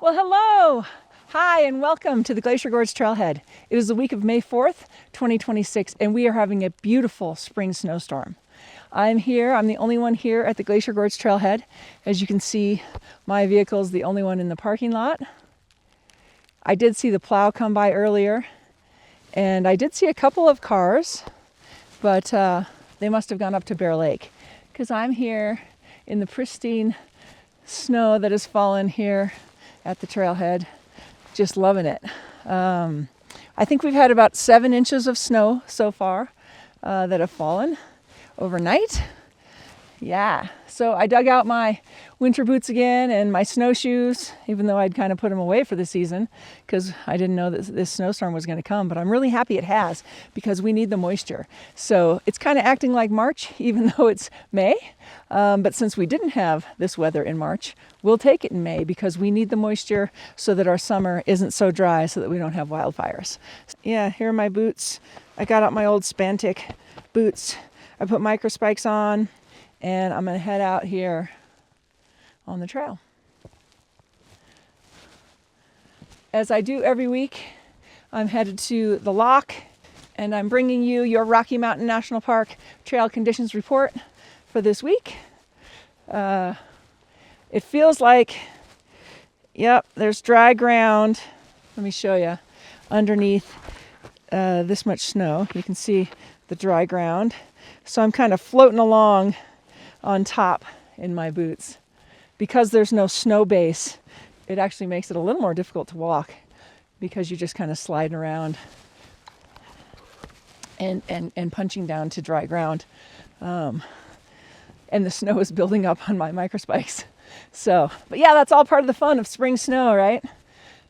Well, hello! Hi, and welcome to the Glacier Gorge Trailhead. It is the week of May 4th, 2026, and we are having a beautiful spring snowstorm. I'm here, I'm the only one here at the Glacier Gorge Trailhead. As you can see, my vehicle is the only one in the parking lot. I did see the plow come by earlier, and I did see a couple of cars, but they must have gone up to Bear Lake, because I'm here in the pristine snow that has fallen here at the trailhead, just loving it. I think we've had about 7 inches of snow so far that have fallen overnight. Yeah, so I dug out my winter boots again and my snowshoes, even though I'd kind of put them away for the season because I didn't know that this snowstorm was going to come, but I'm really happy it has because we need the moisture. So it's kind of acting like March, even though it's May. But since we didn't have this weather in March, we'll take it in May because we need the moisture so that our summer isn't so dry so that we don't have wildfires. Yeah, here are my boots. I got out my old Spantic boots. I put micro spikes on. And I'm going to head out here on the trail. As I do every week, I'm headed to the Loch, and I'm bringing you your Rocky Mountain National Park Trail Conditions Report for this week. It feels like, yep, there's dry ground. Let me show you. Underneath this much snow, you can see the dry ground. So I'm kind of floating along on top in my boots. Because there's no snow base, it actually makes it a little more difficult to walk because you're just kind of sliding around and punching down to dry ground. And the snow is building up on my microspikes. So, but yeah, that's all part of the fun of spring snow, right?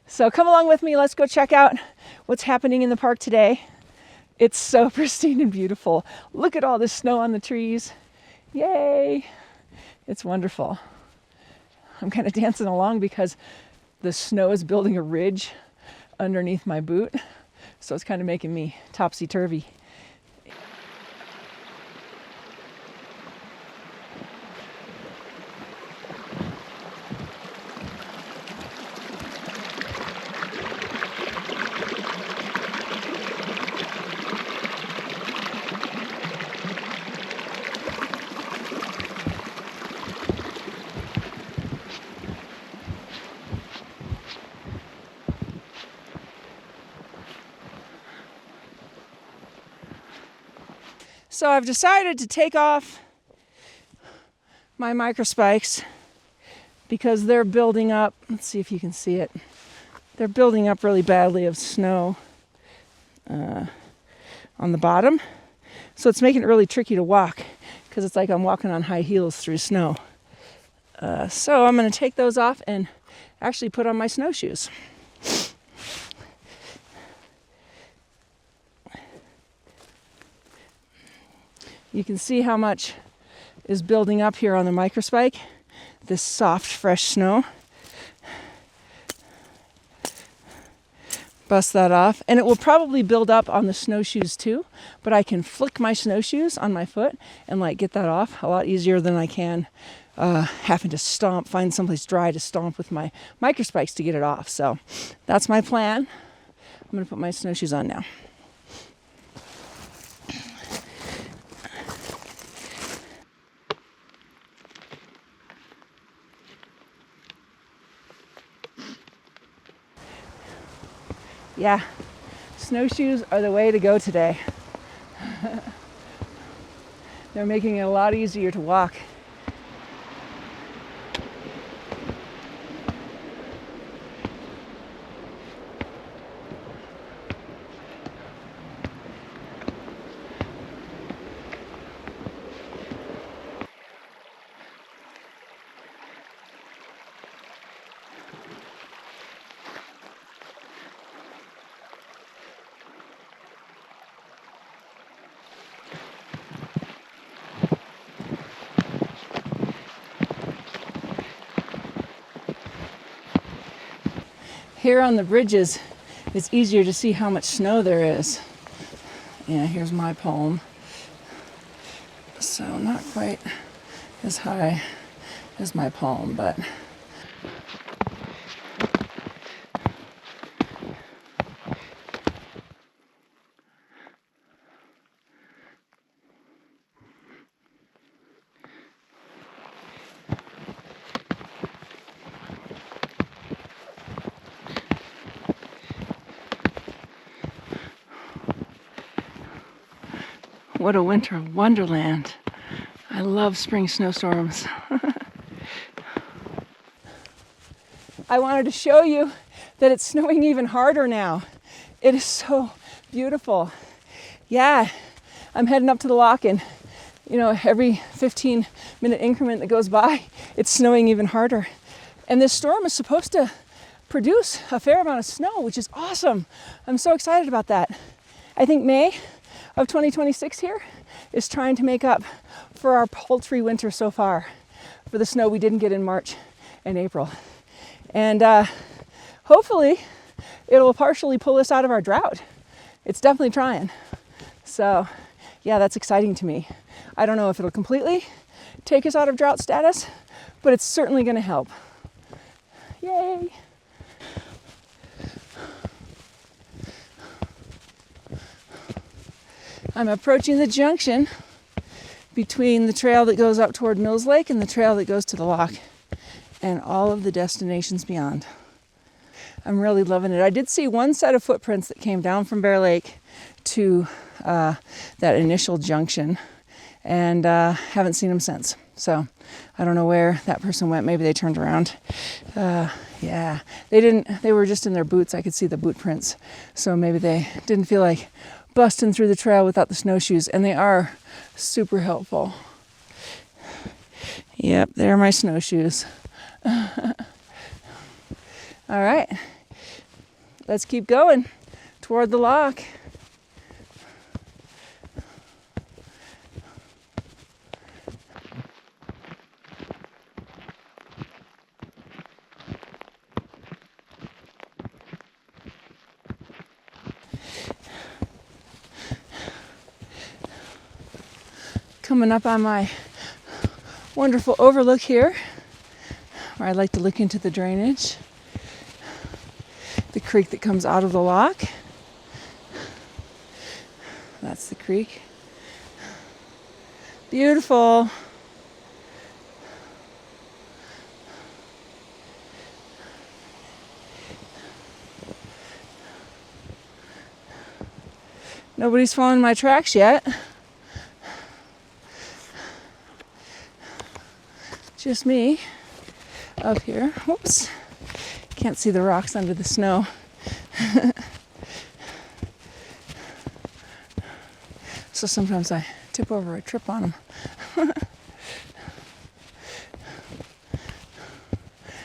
So come along with me. Let's go check out what's happening in the park today. It's so pristine and beautiful. Look at all this snow on the trees. Yay! It's wonderful. I'm kind of dancing along because the snow is building a ridge underneath my boot. So it's kind of making me topsy-turvy. So I've decided to take off my microspikes because they're building up. Let's see if you can see it. They're building up really badly of snow on the bottom. So it's making it really tricky to walk because it's like I'm walking on high heels through snow. So I'm going to take those off and actually put on my snowshoes. You can see how much is building up here on the microspike, this soft, fresh snow. Bust that off, and it will probably build up on the snowshoes too, but I can flick my snowshoes on my foot and like get that off a lot easier than I can having to find someplace dry to stomp with my microspikes to get it off. So that's my plan. I'm going to put my snowshoes on now. Yeah, snowshoes are the way to go today. They're making it a lot easier to walk. Here on the bridges, it's easier to see how much snow there is. Yeah, here's my palm. So not quite as high as my palm, but What a winter wonderland. I love spring snowstorms. I wanted to show you that it's snowing even harder now. It is so beautiful. Yeah, I'm heading up to the Loch, and every 15-minute increment that goes by, it's snowing even harder. And this storm is supposed to produce a fair amount of snow, which is awesome. I'm so excited about that. I think May of 2026 here is trying to make up for our paltry winter so far, for the snow we didn't get in March and April. And hopefully it'll partially pull us out of our drought. It's definitely trying. So yeah, that's exciting to me. I don't know if it'll completely take us out of drought status, but it's certainly going to help. Yay! I'm approaching the junction between the trail that goes up toward Mills Lake and the trail that goes to the Loch, and all of the destinations beyond. I'm really loving it. I did see one set of footprints that came down from Bear Lake to that initial junction, and haven't seen them since. So I don't know where that person went. Maybe they turned around. Yeah, they didn't. They were just in their boots. I could see the boot prints. So maybe they didn't feel like busting through the trail without the snowshoes, and they are super helpful. Yep, they're my snowshoes. All right, let's keep going toward the Loch. Coming up on my wonderful overlook here, where I like to look into the drainage. The creek that comes out of the Loch. That's the creek. Beautiful. Nobody's following my tracks yet. Just me up here. Whoops. Can't see the rocks under the snow. So sometimes I tip over or trip on them.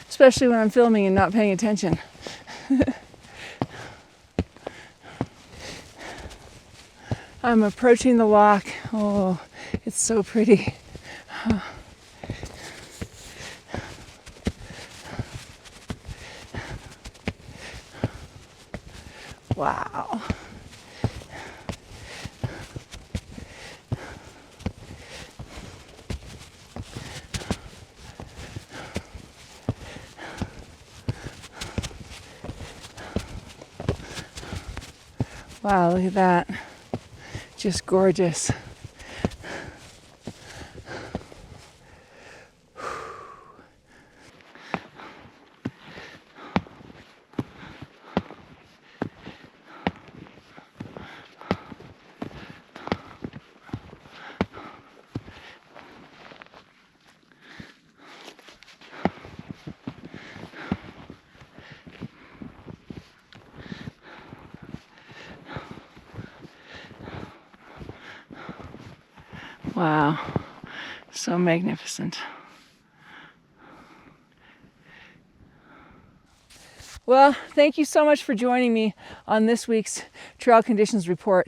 Especially when I'm filming and not paying attention. I'm approaching the Loch. Oh, it's so pretty. Wow. Wow, look at that. Just gorgeous. Wow, so magnificent. Well, thank you so much for joining me on this week's Trail Conditions Report.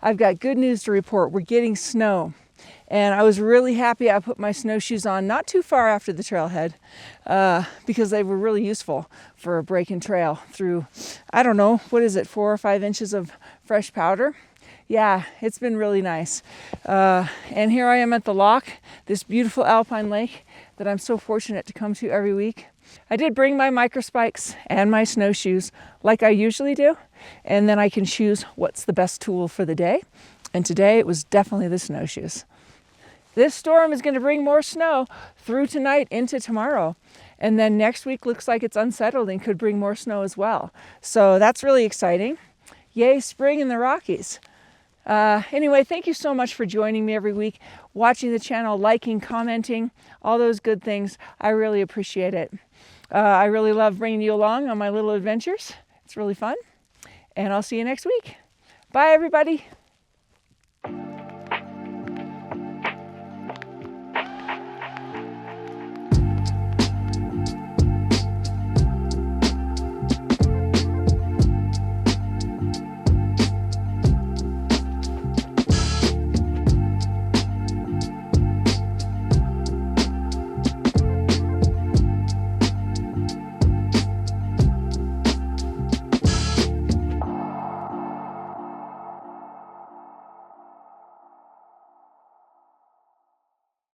I've got good news to report. We're getting snow. And I was really happy I put my snowshoes on not too far after the trailhead because they were really useful for a break-in trail through, I don't know, what is it, 4 or 5 inches of fresh powder? Yeah, it's been really nice. And here I am at the Loch, this beautiful alpine lake that I'm so fortunate to come to every week. I did bring my microspikes and my snowshoes like I usually do, and then I can choose what's the best tool for the day. And today it was definitely the snowshoes. This storm is going to bring more snow through tonight into tomorrow. And then next week looks like it's unsettled and could bring more snow as well. So that's really exciting. Yay, spring in the Rockies. Anyway, thank you so much for joining me every week, watching the channel, liking, commenting, all those good things. I really appreciate it. I really love bringing you along on my little adventures. It's really fun. And I'll see you next week. Bye, everybody.